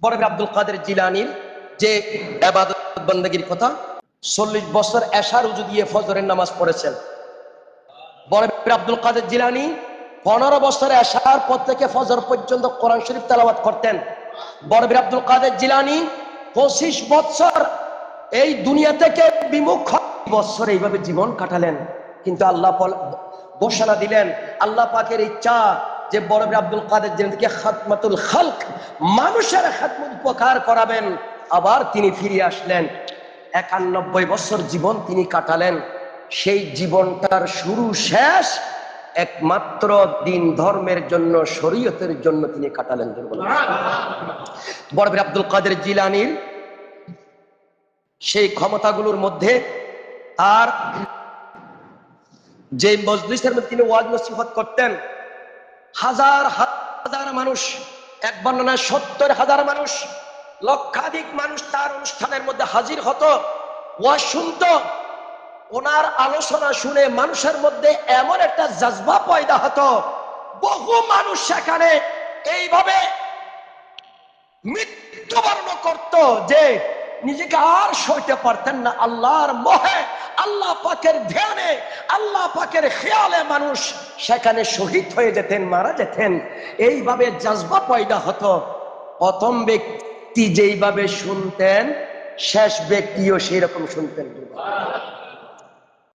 বড় পীর আব্দুল কাদের জিলানীর যে ইবাদত বندگির কথা, 40 বছর এশার উজু দিয়ে ফজরের নামাজ পড়েছেন। বড় পীর আব্দুল কাদের জিলানী 15 বছর এশার পর থেকে ফজর পর্যন্ত কোরআন শরীফ তেলাওয়াত করতেন। বড় পীর আব্দুল কাদের জিলানী 25 বছর এই দুনিয়া থেকে বিমুখ বছর এইভাবে জীবন কাটালেন। কিন্তু আল্লাহ ঘোষণা দিলেন, আল্লাহ পাকের ইচ্ছা যে বড় পীর আব্দুল কাদের জিলানীকে খাতমাতুল খালক, মানুষের খাদমত উপকার করাবেন। আবার তিনি ফিরে আসলেন, 91 বছর জীবন তিনি কাটালেন। সেই জীবনটার শুরু শেষ একমাত্র দিন ধর্মের জন্য, শরীয়তের জন্য তিনি কাটালেন। বড় পীর আব্দুল কাদের জিলানীর সেই ক্ষমতাগুলোর মধ্যে তার যে মজলিসের মধ্যে তিনি ওয়াজ নসিহত করতেন, হাজার হাজার মানুষ, এক বর্ণনায় 70,000 মানুষ, লক্ষাধিক মানুষ তার অনুষ্ঠানের মধ্যে হাজির হতো, ওয়াজ শুনতো। ওনার আলোচনা শুনে মানুষের মধ্যে এমন একটা জজবা পয়দা হতো, বহু মানুষ সেখানে এইভাবে মৃত্যুবরণ করত যে নিজেকে আর সইতে পারতেন না। আল্লাহর মোহে, আল্লাহ পাকের ধ্যানে, আল্লাহ পাকের খেয়ালে মানুষ সেখানে শহীদ হয়ে যেতেন, মারা যেতেন। এইভাবে জজবা পয়দা হতো। প্রথম ব্যক্তি যেইভাবে শুনতেন, শেষ ব্যক্তিও সেই রকম শুনতেন।